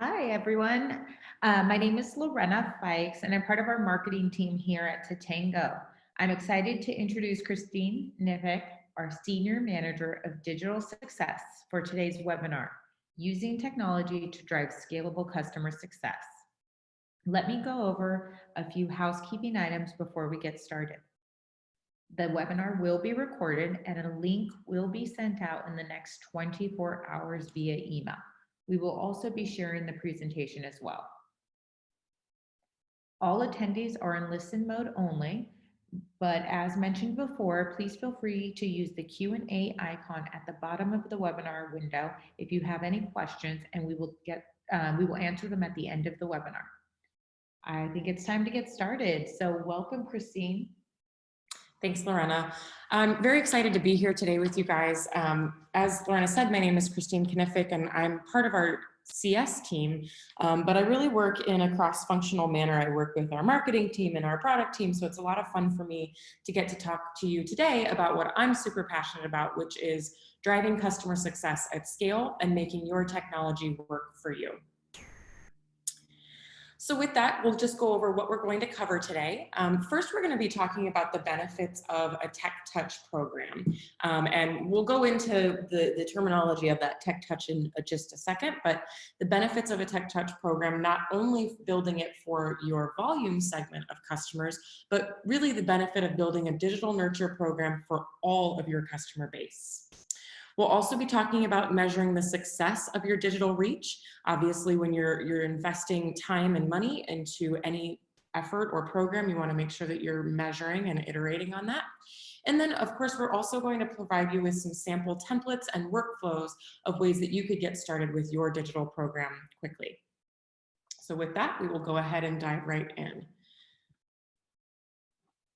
Hi, everyone. My name is Lorena Fikes, and I'm part of our marketing team here at Totango. I'm excited to introduce Christine Knific, our Senior Manager of Digital Success, for today's webinar, Using Technology to Drive Scalable Customer Success. Let me go over a few housekeeping items before we get started. The webinar will be recorded and a link will be sent out in the next 24 hours via email. We will also be sharing the presentation as well. All attendees are in listen mode only, but as mentioned before, please feel free to use the Q&A icon at the bottom of the webinar window if you have any questions, and we will answer them at the end of the webinar. I think it's time to get started. So welcome, Christine. Thanks, Lorena. I'm very excited to be here today with you guys. As Lorena said, my name is Christine Knific, and I'm part of our CS team, but I really work in a cross-functional manner. I work with our marketing team and our product team, so it's a lot of fun for me to get to talk to you today about what I'm super passionate about, which is driving customer success at scale and making your technology work for you. So with that, we'll just go over what we're going to cover today. First, we're going to be talking about the benefits of a Tech Touch program. And we'll go into the terminology of that Tech Touch in just a second, but the benefits of a Tech Touch program, not only building it for your volume segment of customers, but really the benefit of building a digital nurture program for all of your customer base. We'll also be talking about measuring the success of your digital reach. Obviously, when you're investing time and money into any effort or program, you want to make sure that you're measuring and iterating on that. And then, of course, we're also going to provide you with some sample templates and workflows of ways that you could get started with your digital program quickly. So with that, we will go ahead and dive right in.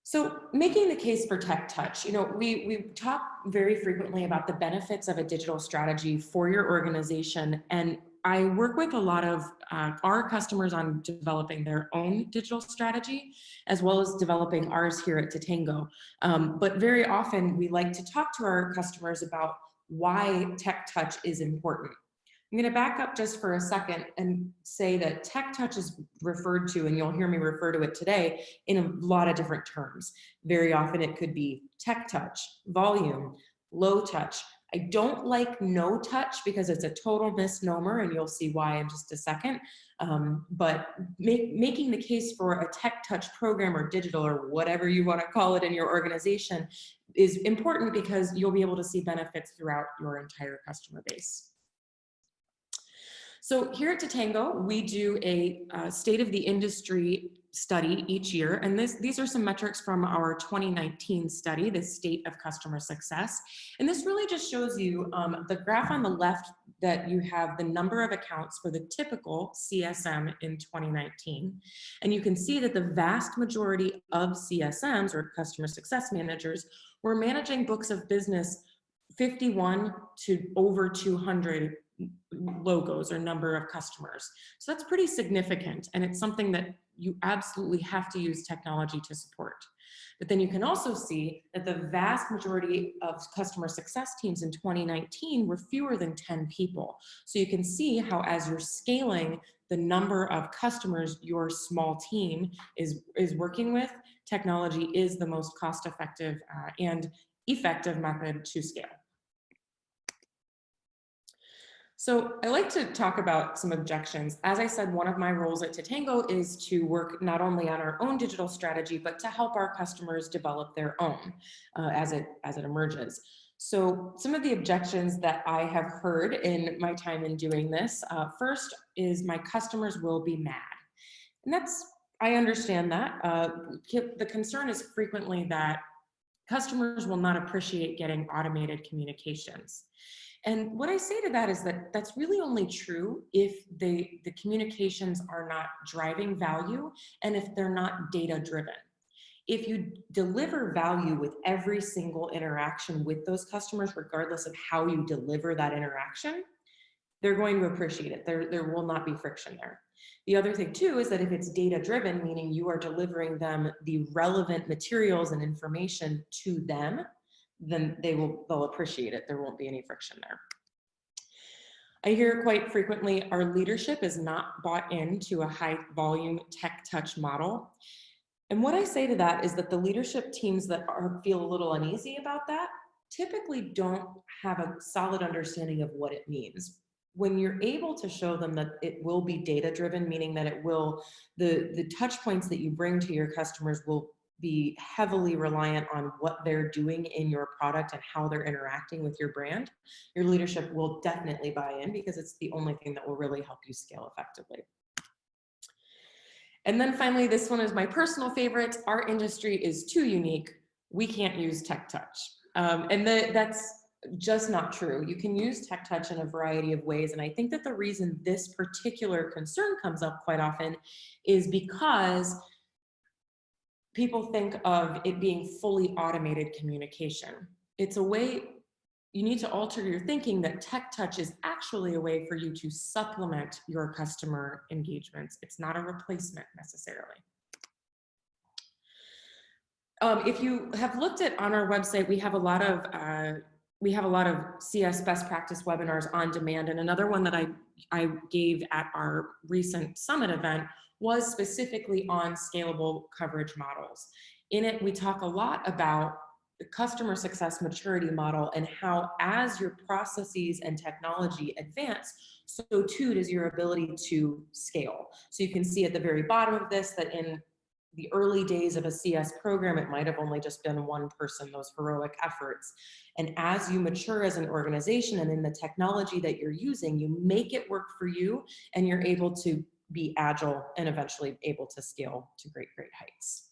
So making the case for Tech Touch, we talk very frequently about the benefits of a digital strategy for your organization. And I work with a lot of our customers on developing their own digital strategy, as well as developing ours here at Totango. But very often we like to talk to our customers about why Tech Touch is important. I'm going to back up just for a second and say that Tech Touch is referred to, and you'll hear me refer to it today, in a lot of different terms. Very often it could be Tech Touch, volume, low touch. I don't like no touch because it's a total misnomer, and you'll see why in just a second. But making the case for a Tech Touch program or digital or whatever you want to call it in your organization is important because you'll be able to see benefits throughout your entire customer base. So here at Totango, we do a state of the industry study each year, and these are some metrics from our 2019 study, the State of Customer Success. And this really just shows you the graph on the left that you have the number of accounts for the typical CSM in 2019. And you can see that the vast majority of CSMs, or customer success managers, were managing books of business 51 to over 200 logos or number of customers. So that's pretty significant, and it's something that you absolutely have to use technology to support. But then you can also see that the vast majority of customer success teams in 2019 were fewer than 10 people. So you can see how, as you're scaling the number of customers your small team is working with, technology is the most cost-effective and effective method to scale. So I like to talk about some objections. As I said, one of my roles at Totango is to work not only on our own digital strategy, but to help our customers develop their own as it emerges. So some of the objections that I have heard in my time in doing this, first is my customers will be mad. And I understand that. The concern is frequently that customers will not appreciate getting automated communications. And what I say to that is that that's really only true if the communications are not driving value and if they're not data driven. If you deliver value with every single interaction with those customers, regardless of how you deliver that interaction, they're going to appreciate it. There will not be friction there. The other thing too is that if it's data driven, meaning you are delivering them the relevant materials and information to them, then they'll appreciate it. There won't be any friction there. I hear quite frequently, our leadership is not bought into a high volume tech touch model. And what I say to that is that the leadership teams that feel a little uneasy about that typically don't have a solid understanding of what it means. When you're able to show them that it will be data driven, meaning that it will, the touch points that you bring to your customers will be heavily reliant on what they're doing in your product and how they're interacting with your brand, your leadership will definitely buy in because it's the only thing that will really help you scale effectively. And then finally, this one is my personal favorite. Our industry is too unique. We can't use tech touch. That's just not true. You can use tech touch in a variety of ways. And I think that the reason this particular concern comes up quite often is because people think of it being fully automated communication. It's a way, you need to alter your thinking that tech touch is actually a way for you to supplement your customer engagements. It's not a replacement necessarily. If you have looked at on our website, we have a lot of CS best practice webinars on demand. And another one that I gave at our recent summit event was specifically on scalable coverage models. In it, we talk a lot about the customer success maturity model and how as your processes and technology advance, so too does your ability to scale. So you can see at the very bottom of this that in the early days of a CS program, it might have only just been one person, those heroic efforts. And as you mature as an organization and in the technology that you're using, you make it work for you and you're able to be agile and eventually able to scale to great, great heights.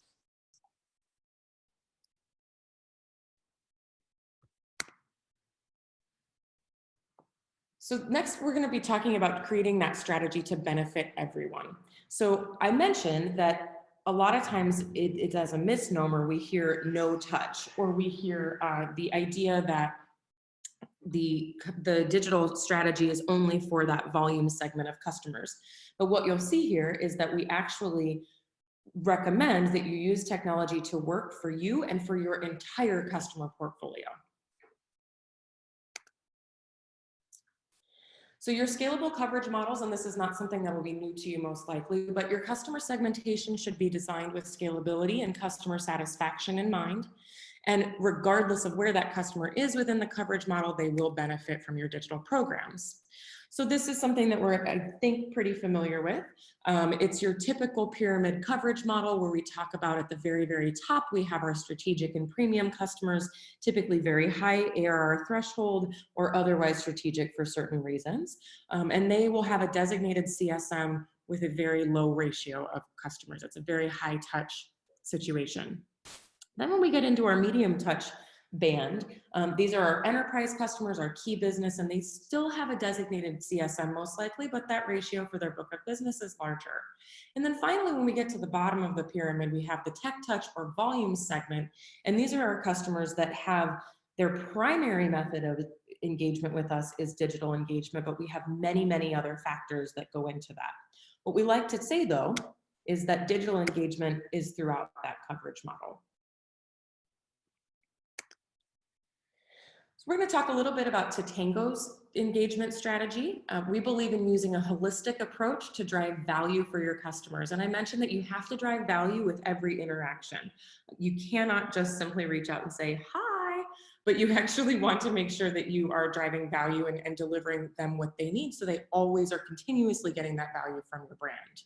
So next, we're going to be talking about creating that strategy to benefit everyone. So I mentioned that a lot of times it's as a misnomer, we hear no touch, or we hear the idea that the digital strategy is only for that volume segment of customers. But what you'll see here is that we actually recommend that you use technology to work for you and for your entire customer portfolio. So your scalable coverage models, and this is not something that will be new to you most likely, but your customer segmentation should be designed with scalability and customer satisfaction in mind. And regardless of where that customer is within the coverage model, they will benefit from your digital programs. So this is something that we're, I think, pretty familiar with. It's your typical pyramid coverage model where we talk about at the very, very top, we have our strategic and premium customers, typically very high ARR threshold or otherwise strategic for certain reasons. And they will have a designated CSM with a very low ratio of customers. It's a very high touch situation. Then when we get into our medium touch band, these are our enterprise customers, our key business, and they still have a designated CSM most likely, but that ratio for their book of business is larger. And then finally, when we get to the bottom of the pyramid, we have the tech touch or volume segment. And these are our customers that have their primary method of engagement with us is digital engagement, but we have many, many other factors that go into that. What we like to say though, is that digital engagement is throughout that coverage model. We're going to talk a little bit about Totango's engagement strategy. We believe in using a holistic approach to drive value for your customers. And I mentioned that you have to drive value with every interaction. You cannot just simply reach out and say, hi, but you actually want to make sure that you are driving value and delivering them what they need so they always are continuously getting that value from your brand.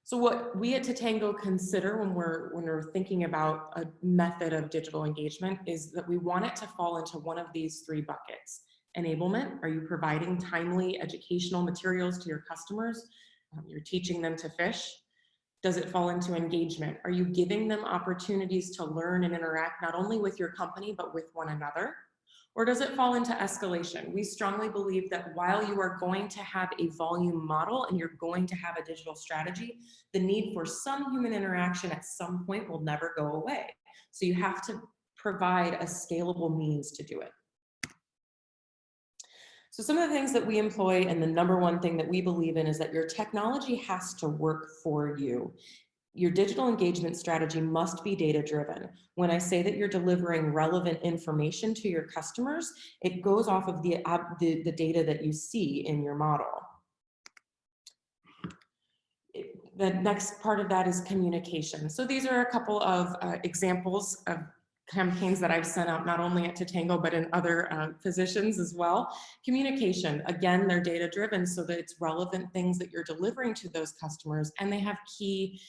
So what we at Totango consider when we're thinking about a method of digital engagement is that we want it to fall into one of these three buckets. Enablement, are you providing timely educational materials to your customers? You're teaching them to fish. Does it fall into engagement? Are you giving them opportunities to learn and interact not only with your company, but with one another? Or does it fall into escalation? We strongly believe that while you are going to have a volume model and you're going to have a digital strategy, the need for some human interaction at some point will never go away. So you have to provide a scalable means to do it. So some of the things that we employ and the number one thing that we believe in is that your technology has to work for you. Your digital engagement strategy must be data-driven. When I say that you're delivering relevant information to your customers, it goes off of the data that you see in your model. The next part of that is communication. So these are a couple of examples of campaigns that I've sent out, not only at Totango, but in other physicians as well. Communication, again, they're data-driven so that it's relevant things that you're delivering to those customers, and they have key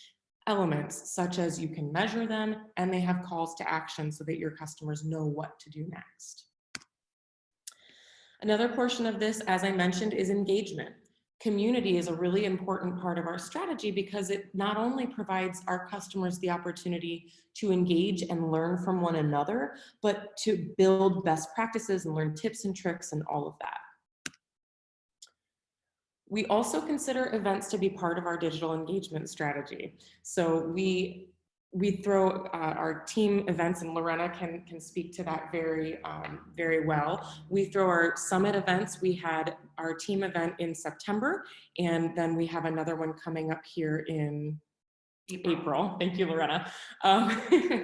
elements such as you can measure them, and they have calls to action so that your customers know what to do next. Another portion of this, as I mentioned, is engagement. Community is a really important part of our strategy because it not only provides our customers the opportunity to engage and learn from one another, but to build best practices and learn tips and tricks and all of that. We also consider events to be part of our digital engagement strategy. So we throw our team events, and Lorena can speak to that very well. We throw our summit events. We had our team event in September, and then we have another one coming up here in April. Thank you, Lorena.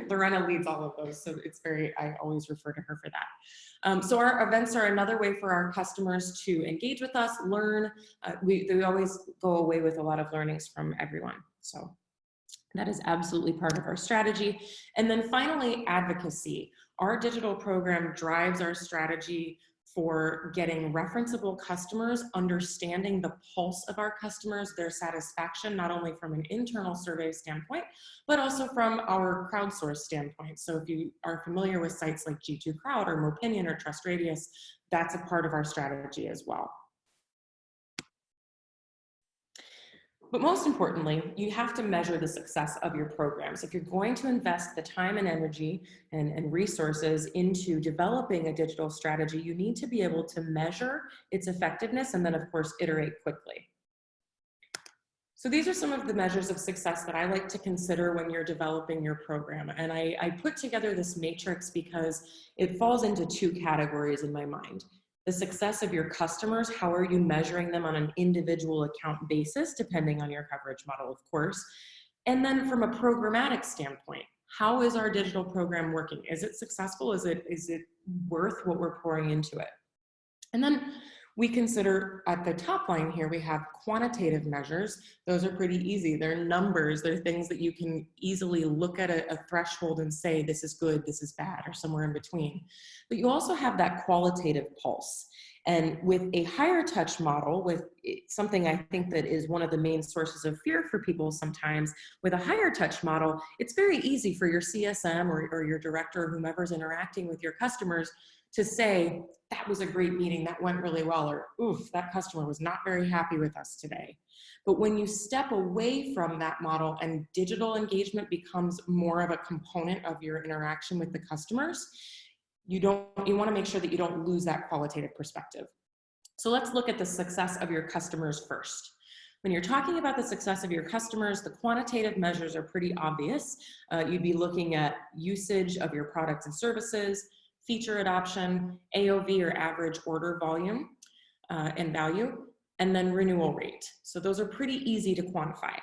Lorena leads all of those, so it's I always refer to her for that. So our events are another way for our customers to engage with us, learn. They always go away with a lot of learnings from everyone. So that is absolutely part of our strategy. And then finally, advocacy. Our digital program drives our strategy for getting referenceable customers, understanding the pulse of our customers, their satisfaction, not only from an internal survey standpoint, but also from our crowdsource standpoint. So if you are familiar with sites like G2 Crowd or Mopinion or Trust Radius, that's a part of our strategy as well. But most importantly, you have to measure the success of your programs. If you're going to invest the time and energy and resources into developing a digital strategy, you need to be able to measure its effectiveness and then, of course, iterate quickly. So these are some of the measures of success that I like to consider when you're developing your program. And I put together this matrix because it falls into two categories in my mind. The success of your customers, how are you measuring them on an individual account basis, depending on your coverage model, of course. And then from a programmatic standpoint, how is our digital program working? Is it successful? Is it worth what we're pouring into it? And then we consider at the top line here, we have quantitative measures. Those are pretty easy. They're numbers. They're things that you can easily look at a threshold and say, this is good, this is bad, or somewhere in between. But you also have that qualitative pulse. And with a higher touch model, with something I think that is one of the main sources of fear for people sometimes, with a higher touch model, it's very easy for your CSM or your director or whomever's interacting with your customers to say, that was a great meeting, that went really well, or oof, that customer was not very happy with us today. But when you step away from that model and digital engagement becomes more of a component of your interaction with the customers, you want to make sure that you don't lose that qualitative perspective. So let's look at the success of your customers first. When you're talking about the success of your customers, the quantitative measures are pretty obvious. You'd be looking at usage of your products and services, feature adoption, AOV or average order volume and value, and then renewal rate. So those are pretty easy to quantify.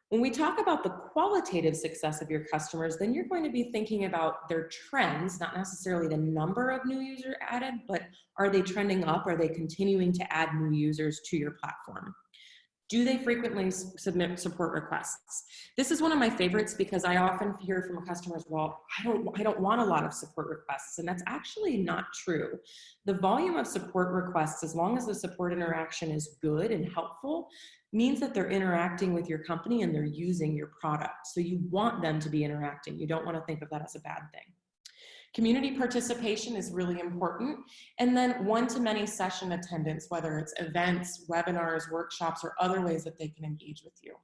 When we talk about the qualitative success of your customers, then you're going to be thinking about their trends, not necessarily the number of new users added, but are they trending up? Are they continuing to add new users to your platform? Do they frequently submit support requests? This is one of my favorites because I often hear from customers, well, I don't want a lot of support requests, and that's actually not true. The volume of support requests, as long as the support interaction is good and helpful, means that they're interacting with your company and they're using your product. So you want them to be interacting. You don't want to think of that as a bad thing. Community participation is really important. And then one-to-many session attendance, whether it's events, webinars, workshops, or other ways that they can engage with you.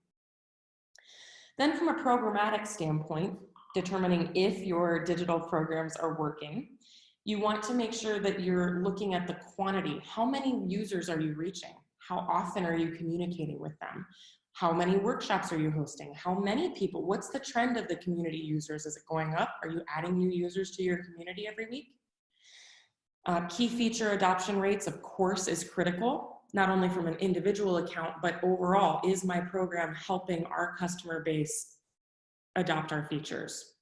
Then from a programmatic standpoint, determining if your digital programs are working, you want to make sure that you're looking at the quantity. How many users are you reaching? How often are you communicating with them? How many workshops are you hosting? How many people? What's the trend of the community users? Is it going up? Are you adding new users to your community every week? Key feature adoption rates, of course, is critical, not only from an individual account, but overall, is my program helping our customer base adopt our features.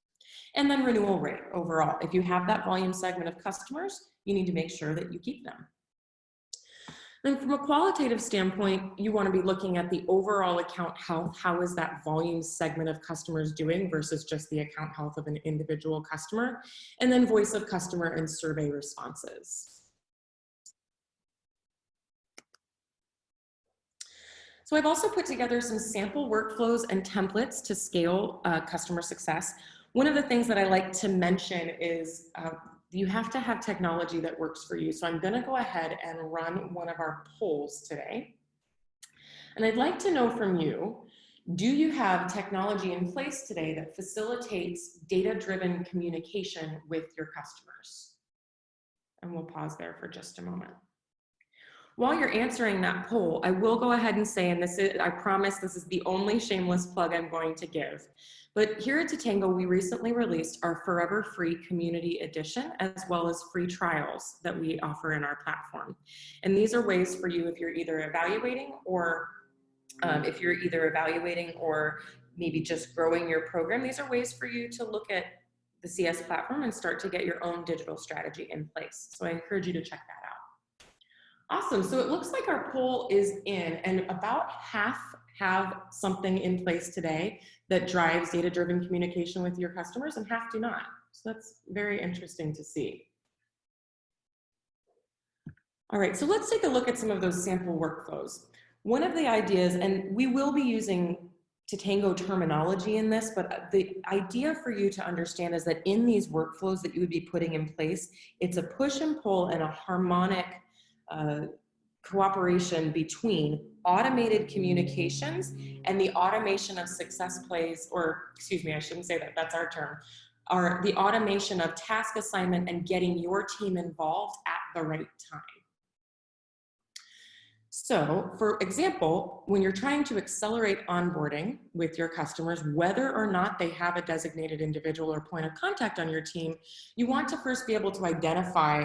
And then renewal rate overall. If you have that volume segment of customers, you need to make sure that you keep them. Then from a qualitative standpoint, you want to be looking at the overall account health. How is that volume segment of customers doing versus just the account health of an individual customer? And then voice of customer and survey responses. So I've also put together some sample workflows and templates to scale customer success. One of the things that I like to mention is you have to have technology that works for you. So I'm going to go ahead and run one of our polls today. And I'd like to know from you, do you have technology in place today that facilitates data-driven communication with your customers? And we'll pause there for just a moment. While you're answering that poll, I will go ahead and say, and this is, I promise this is the only shameless plug I'm going to give, but here at Totango, we recently released our Forever Free Community Edition, as well as free trials that we offer in our platform. And these are ways for you if you're either evaluating or maybe just growing your program, these are ways for you to look at the CS platform and start to get your own digital strategy in place. So I encourage you to check that out. Awesome, so it looks like our poll is in, and about half have something in place today that drives data-driven communication with your customers, and half do not. So that's very interesting to see. All right, so let's take a look at some of those sample workflows. One of the ideas, and we will be using Totango terminology in this, but the idea for you to understand is that in these workflows that you would be putting in place, it's a push and pull and a harmonic cooperation between automated communications and the automation of success plays, or excuse me, I shouldn't say that, that's our term, are the automation of task assignment and getting your team involved at the right time. So, for example, when you're trying to accelerate onboarding with your customers, whether or not they have a designated individual or point of contact on your team, you want to first be able to identify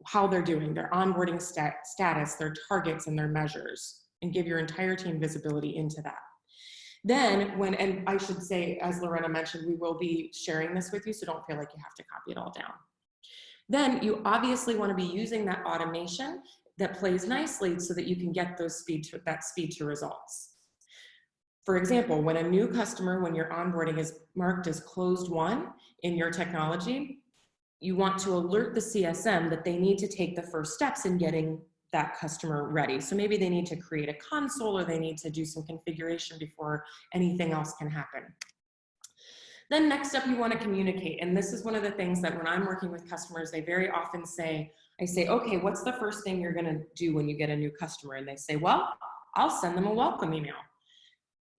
how they're doing, their onboarding status, their targets, and their measures, and give your entire team visibility into that. Then and I should say, as Lorena mentioned, we will be sharing this with you, so don't feel like you have to copy it all down. Then you obviously want to be using that automation that plays nicely so that you can get those speed to results. For example, when a new customer, when your onboarding is marked as closed won in your technology, you want to alert the CSM that they need to take the first steps in getting that customer ready. So maybe they need to create a console, or they need to do some configuration before anything else can happen. Then next up, you want to communicate. And this is one of the things that when I'm working with customers, they very often say, I say, okay, what's the first thing you're going to do when you get a new customer? And they say, well, I'll send them a welcome email.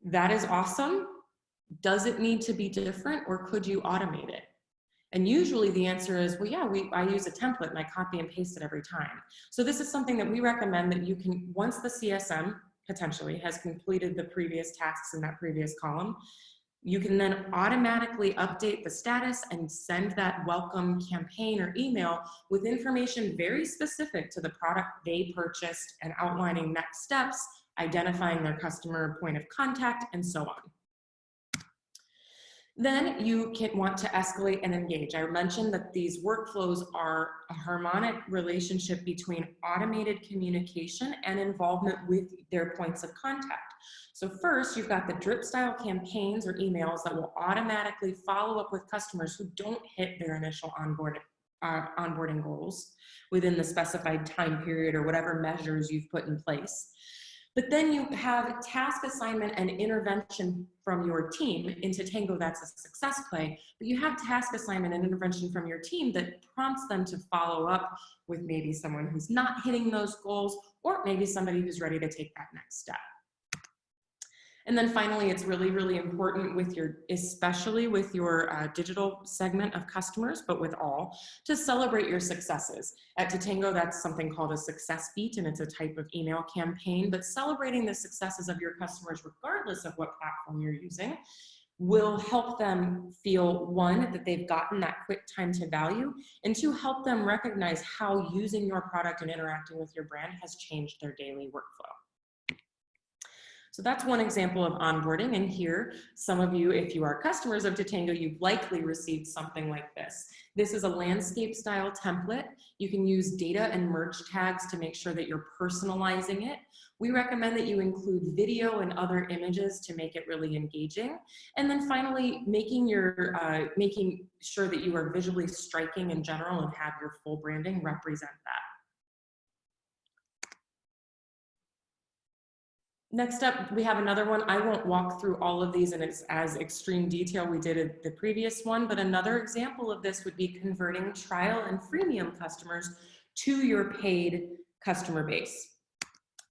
That is awesome. Does it need to be different, or could you automate it? And usually the answer is, well, yeah, I use a template and I copy and paste it every time. So this is something that we recommend that you can, once the CSM potentially has completed the previous tasks in that previous column, you can then automatically update the status and send that welcome campaign or email with information very specific to the product they purchased and outlining next steps, identifying their customer point of contact, and so on. Then you can want to escalate and engage. I mentioned that these workflows are a harmonic relationship between automated communication and involvement with their points of contact. So first, you've got the drip style campaigns or emails that will automatically follow up with customers who don't hit their initial onboarding goals within the specified time period or whatever measures you've put in place. But then you have task assignment and intervention from your team. In Totango, that's a success play, but you have task assignment and intervention from your team that prompts them to follow up with maybe someone who's not hitting those goals, or maybe somebody who's ready to take that next step. And then finally, it's really, really important with especially with your digital segment of customers, but with all, to celebrate your successes. At Totango, that's something called a success beat, and it's a type of email campaign, but celebrating the successes of your customers, regardless of what platform you're using, will help them feel, one, that they've gotten that quick time to value, and two, help them recognize how using your product and interacting with your brand has changed their daily workflow. So that's one example of onboarding. And here, some of you, if you are customers of Totango, you've likely received something like this. This is a landscape style template. You can use data and merge tags to make sure that you're personalizing it. We recommend that you include video and other images to make it really engaging. And then finally, making sure that you are visually striking in general and have your full branding represent that. Next up, we have another one. I won't walk through all of these in as extreme detail we did in the previous one, but another example of this would be converting trial and freemium customers to your paid customer base.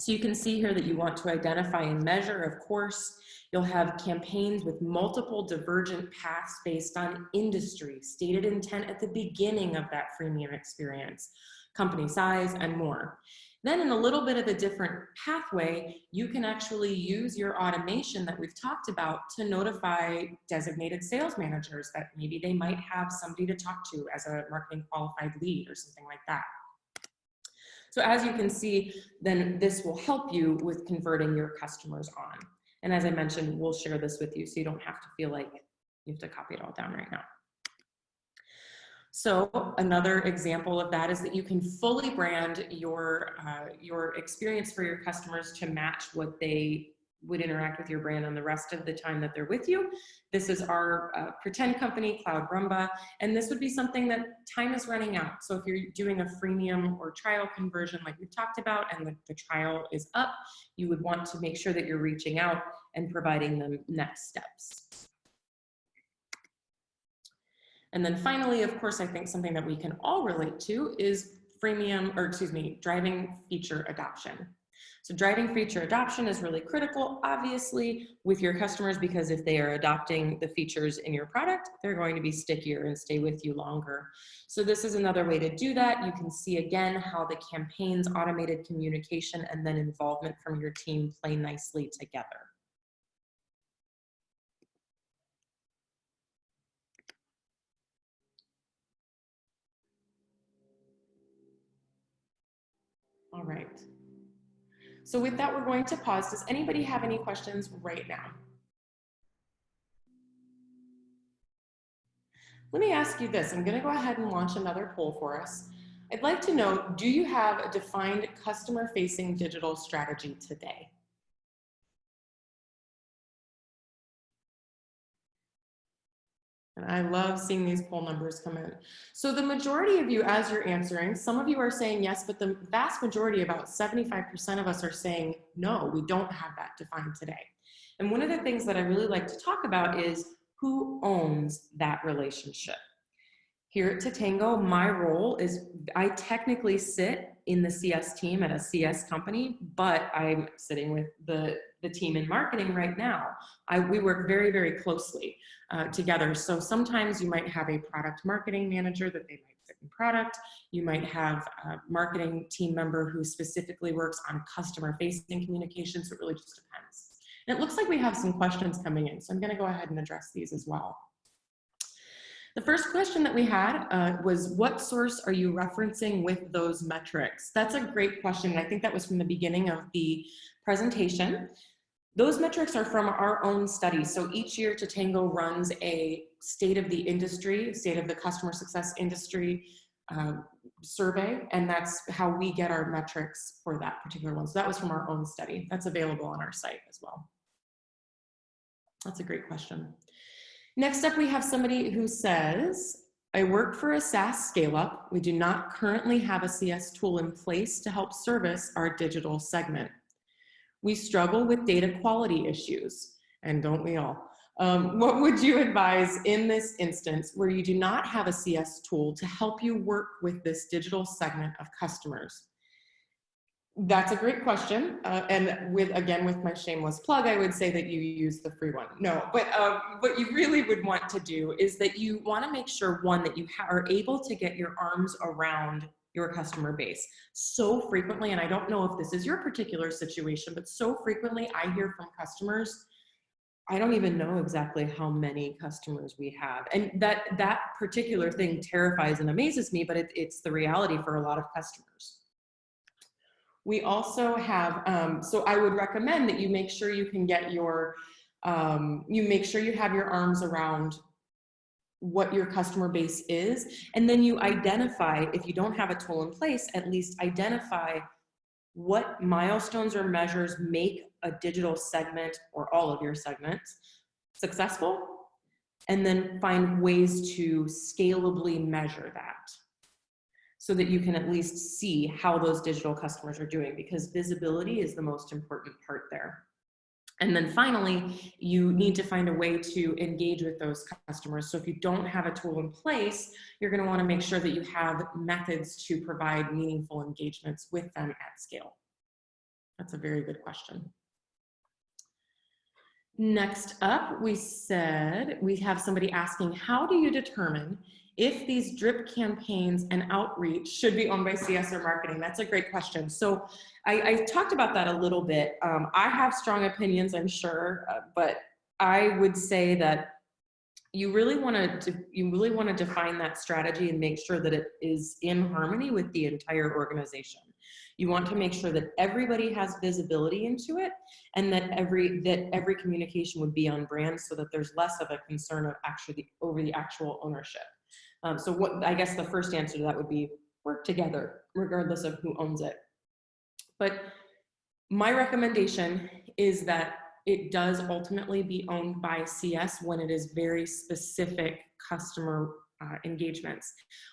So you can see here that you want to identify and measure, of course. You'll have campaigns with multiple divergent paths based on industry, stated intent at the beginning of that freemium experience, company size, and more. Then in a little bit of a different pathway, you can actually use your automation that we've talked about to notify designated sales managers that maybe they might have somebody to talk to as a marketing qualified lead or something like that. So as you can see, then this will help you with converting your customers on. And as I mentioned, we'll share this with you so you don't have to feel like you have to copy it all down right now. So another example of that is that you can fully brand your experience for your customers to match what they would interact with your brand on the rest of the time that they're with you. This is our pretend company, Cloud Rumba, and this would be something that time is running out. So if you're doing a freemium or trial conversion like we talked about and the trial is up, you would want to make sure that you're reaching out and providing them next steps. And then finally, of course, I think something that we can all relate to is driving feature adoption. So driving feature adoption is really critical, obviously, with your customers, because if they are adopting the features in your product, they're going to be stickier and stay with you longer. So this is another way to do that. You can see again how the campaigns, automated communication, and then involvement from your team play nicely together. All right. So with that, we're going to pause. Does anybody have any questions right now? Let me ask you this. I'm going to go ahead and launch another poll for us. I'd like to know, do you have a defined customer-facing digital strategy today? And I love seeing these poll numbers come in. So the majority of you, as you're answering, some of you are saying yes, but the vast majority, about 75% of us, are saying no, we don't have that defined today. And one of the things that I really like to talk about is who owns that relationship. Here at Totango, my role is I technically sit in the CS team at a CS company, but I'm sitting with the team in marketing right now. We work very, very closely together. So sometimes you might have a product marketing manager that they might sit in product. You might have a marketing team member who specifically works on customer facing communications. So it really just depends. And it looks like we have some questions coming in. So I'm going to go ahead and address these as well. The first question that we had was, what source are you referencing with those metrics? That's a great question. I think that was from the beginning of the presentation. Those metrics are from our own study. So each year Totango runs a state of the industry, state of the customer success industry survey, and that's how we get our metrics for that particular one. So that was from our own study. That's available on our site as well. That's a great question. Next up, we have somebody who says, I work for a SaaS scale-up. We do not currently have a CS tool in place to help service our digital segment. We struggle with data quality issues, and don't we all? What would you advise in this instance where you do not have a CS tool to help you work with this digital segment of customers? That's a great question. And again, with my shameless plug, I would say that you use the free one. No, but what you really would want to do is that you want to make sure, one, that you are able to get your arms around your customer base. So frequently, and I don't know if this is your particular situation, but so frequently I hear from customers, I don't even know exactly how many customers we have. And that particular thing terrifies and amazes me, but it's the reality for a lot of customers. We also have, so I would recommend that you make sure you can get your, you make sure you have your arms around what your customer base is, and then you identify, if you don't have a tool in place, at least identify what milestones or measures make a digital segment or all of your segments successful, and then find ways to scalably measure that so that you can at least see how those digital customers are doing, because visibility is the most important part there. And then finally, you need to find a way to engage with those customers. So if you don't have a tool in place, you're going to want to make sure that you have methods to provide meaningful engagements with them at scale. That's a very good question. Next up, we have somebody asking, how do you determine if these drip campaigns and outreach should be owned by CS or marketing? That's a great question. So I talked about that a little bit. I have strong opinions, I'm sure, but I would say that you really want to define that strategy and make sure that it is in harmony with the entire organization. You want to make sure that everybody has visibility into it, and that every communication would be on brand, so that there's less of a concern of over the actual ownership. So what I guess the first answer to that would be work together, regardless of who owns it. But my recommendation is that it does ultimately be owned by CS when it is very specific customer engagements.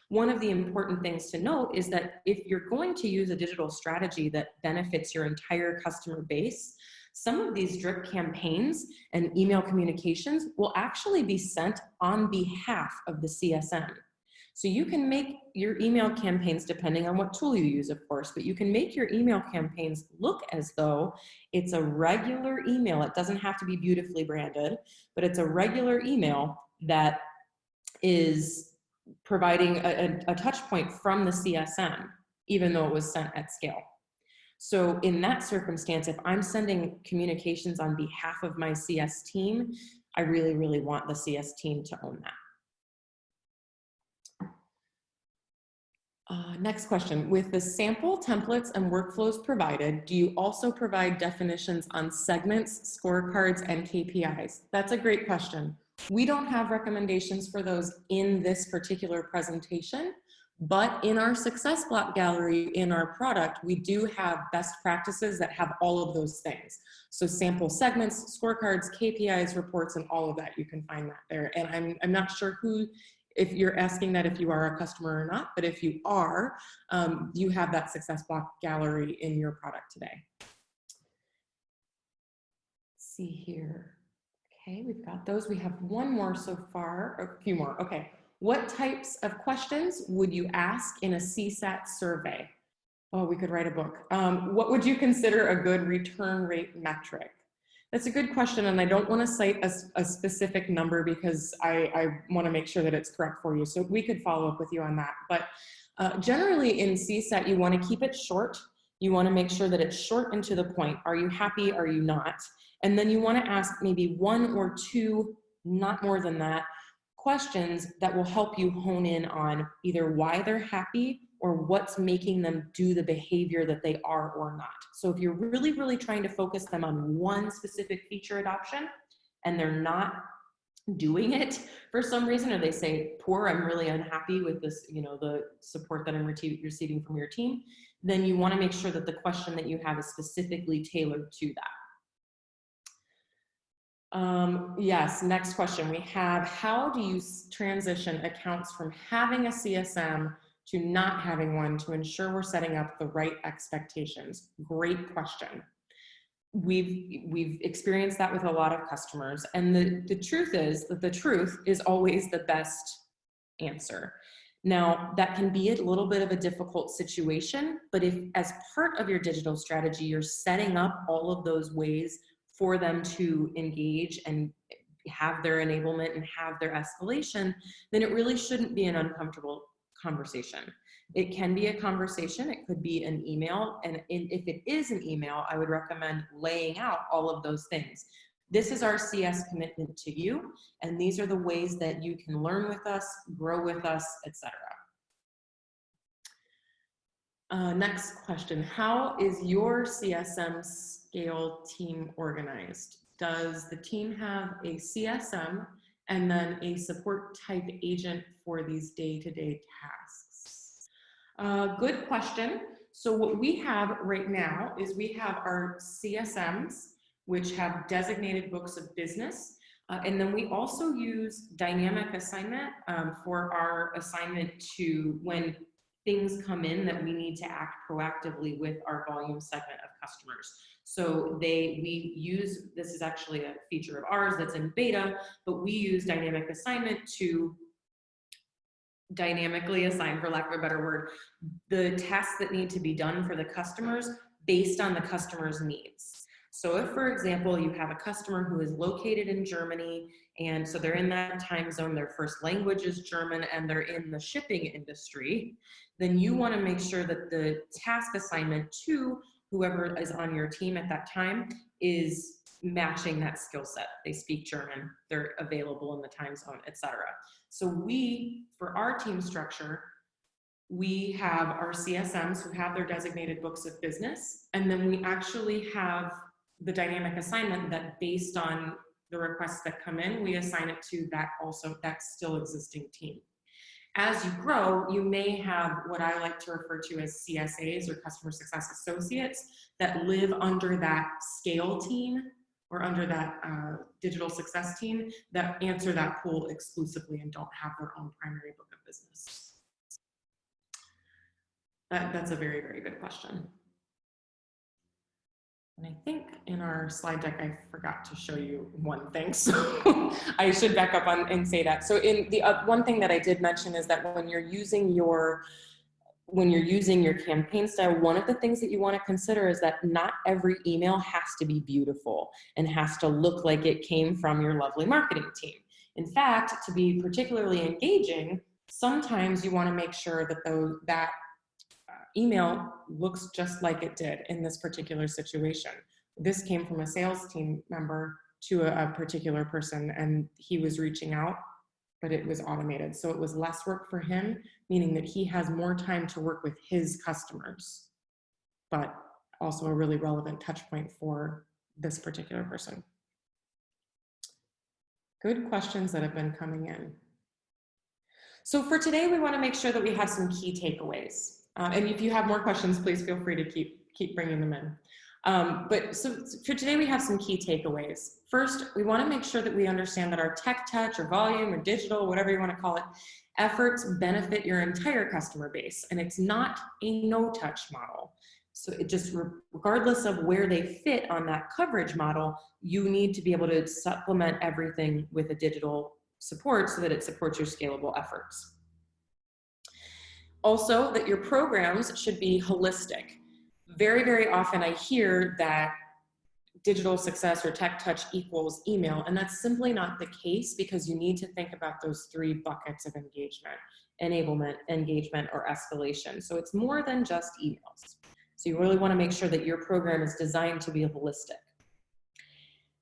One of the important things to note is that if you're going to use a digital strategy that benefits your entire customer base, some of these drip campaigns and email communications will actually be sent on behalf of the CSM. So you can make your email campaigns, depending on what tool you use, of course, but you can make your email campaigns look as though it's a regular email. It doesn't have to be beautifully branded, but it's a regular email that is providing a touch point from the CSM, even though it was sent at scale. So in that circumstance, if I'm sending communications on behalf of my CS team, I really, really want the CS team to own that. Next question. With the sample templates and workflows provided, do you also provide definitions on segments, scorecards, and KPIs? That's a great question. We don't have recommendations for those in this particular presentation, but in our success block gallery in our product, we do have best practices that have all of those things. So sample segments, scorecards, KPIs, reports, and all of that, you can find that there. And I'm not sure if you're asking that if you are a customer or not, but if you are, you have that success block gallery in your product today. Let's see here. Okay, we've got those. We have one more so far, or a few more. Okay. What types of questions would you ask in a CSAT survey? Oh, we could write a book. What would you consider a good return rate metric? That's a good question, and I don't want to cite a specific number because I want to make sure that it's correct for you. So we could follow up with you on that. But generally in CSAT, you want to keep it short. You want to make sure that it's short and to the point. Are you happy? Are you not? And then you want to ask maybe one or two, not more than that, questions that will help you hone in on either why they're happy or what's making them do the behavior that they are or not. So if you're really, really trying to focus them on one specific feature adoption and they're not doing it for some reason, or they say, poor, I'm really unhappy with this, the support that I'm receiving from your team, then you want to make sure that the question that you have is specifically tailored to that. Yes, next question we have, how do you transition accounts from having a CSM to not having one to ensure we're setting up the right expectations? Great question. We've experienced that with a lot of customers, and the truth is that the truth is always the best answer. Now, that can be a little bit of a difficult situation, but if as part of your digital strategy, you're setting up all of those ways for them to engage and have their enablement and have their escalation, then it really shouldn't be an uncomfortable conversation. It can be a conversation, it could be an email, and if it is an email, I would recommend laying out all of those things. This is our CS commitment to you, and these are the ways that you can learn with us, grow with us, etc. Next question, how is your CSM scale team organized? Does the team have a CSM and then a support type agent for these day-to-day tasks? Good question. So what we have right now is we have our CSMs, which have designated books of business. And then we also use dynamic assignment for our assignment to when things come in that we need to act proactively with our volume segment of customers. So we use, this is actually a feature of ours that's in beta, but we use dynamic assignment to dynamically assign, for lack of a better word, the tasks that need to be done for the customers based on the customer's needs. So if, for example, you have a customer who is located in Germany, and so they're in that time zone, their first language is German, and they're in the shipping industry, then you want to make sure that the task assignment to whoever is on your team at that time is matching that skill set. They speak German, they're available in the time zone, etc. So we, for our team structure, we have our CSMs who have their designated books of business, and then we actually have the dynamic assignment that based on the requests that come in, we assign it to that still existing team. As you grow, you may have what I like to refer to as CSAs or customer success associates that live under that scale team or under that digital success team that answer that pool exclusively and don't have their own primary book of business. That's a very, very good question. And I think in our slide deck, I forgot to show you one thing, so I should back up on and say that. So in the one thing that I did mention is that when you're using your campaign style, one of the things that you want to consider is that not every email has to be beautiful and has to look like it came from your lovely marketing team. In fact, to be particularly engaging, sometimes you want to make sure that that email looks just like it did in this particular situation. This came from a sales team member to a particular person, and he was reaching out, but it was automated. So it was less work for him, meaning that he has more time to work with his customers, but also a really relevant touch point for this particular person. Good questions that have been coming in. So for today, we want to make sure that we have some key takeaways. And if you have more questions, please feel free to keep bringing them in. But so for today, we have some key takeaways. First, we want to make sure that we understand that our tech touch or volume or digital, whatever you want to call it, efforts benefit your entire customer base. And it's not a no-touch model. So it just, regardless of where they fit on that coverage model, you need to be able to supplement everything with a digital support so that it supports your scalable efforts. Also, that your programs should be holistic. Very, very often I hear that digital success or tech touch equals email, and that's simply not the case because you need to think about those three buckets of engagement: enablement, engagement, or escalation. So it's more than just emails. So you really want to make sure that your program is designed to be holistic.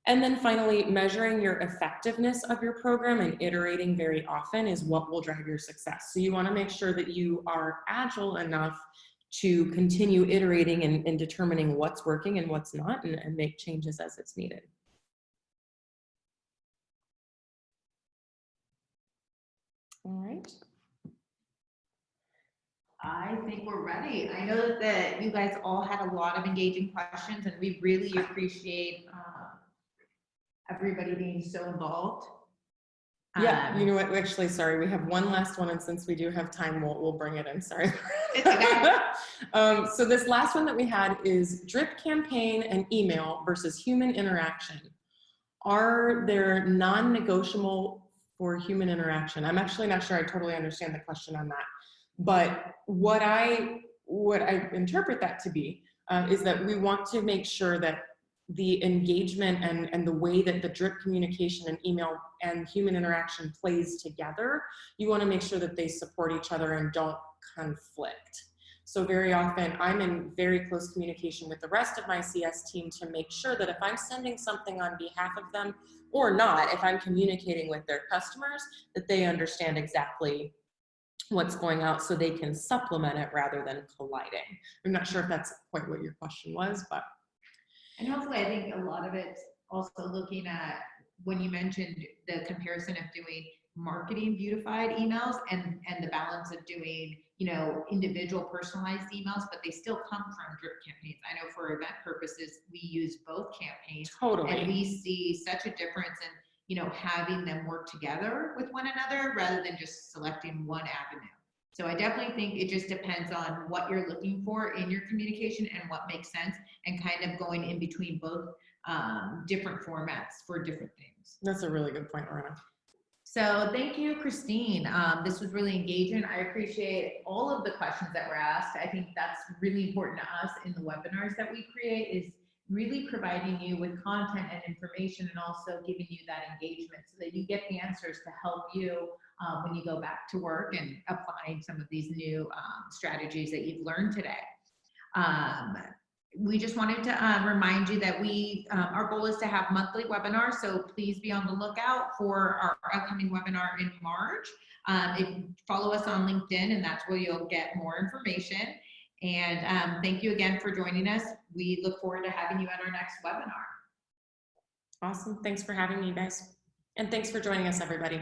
And then finally, measuring your effectiveness of your program and iterating very often is what will drive your success. So you want to make sure that you are agile enough to continue iterating and determining what's working and what's not, and make changes as it's needed. All right. I think we're ready. I know that you guys all had a lot of engaging questions, and we really appreciate everybody being so involved. Yeah, you know what, actually, sorry, we have one last one, and since we do have time, we'll bring it in, sorry. It's okay. So this last one that we had is drip campaign and email versus human interaction. Are there non-negotiable for human interaction? I'm actually not sure I totally understand the question on that, but what I interpret that to be is that we want to make sure that the engagement and the way that the drip communication and email and human interaction plays together, you want to make sure that they support each other and don't conflict. So very often I'm in very close communication with the rest of my CS team to make sure that if I'm sending something on behalf of them or not, if I'm communicating with their customers, that they understand exactly what's going out so they can supplement it rather than colliding. I'm not sure if that's quite what your question was, but. And hopefully, I think a lot of it's also looking at when you mentioned the comparison of doing marketing beautified emails and the balance of doing, you know, individual personalized emails, but they still come from drip campaigns. I know for event purposes, we use both campaigns. Totally. And we see such a difference in, you know, having them work together with one another rather than just selecting one avenue. So I definitely think it just depends on what you're looking for in your communication and what makes sense, and kind of going in between both different formats for different things. That's a really good point, Lorena. So thank you, Christine. This was really engaging. I appreciate all of the questions that were asked. I think that's really important to us in the webinars that we create, is really providing you with content and information, and also giving you that engagement so that you get the answers to help you when you go back to work and applying some of these new strategies that you've learned today. We just wanted to remind you that our goal is to have monthly webinars, so please be on the lookout for our upcoming webinar in March. Follow us on LinkedIn, and that's where you'll get more information. And thank you again for joining us. We look forward to having you at our next webinar. Awesome. Thanks for having me, you guys. And thanks for joining us, everybody.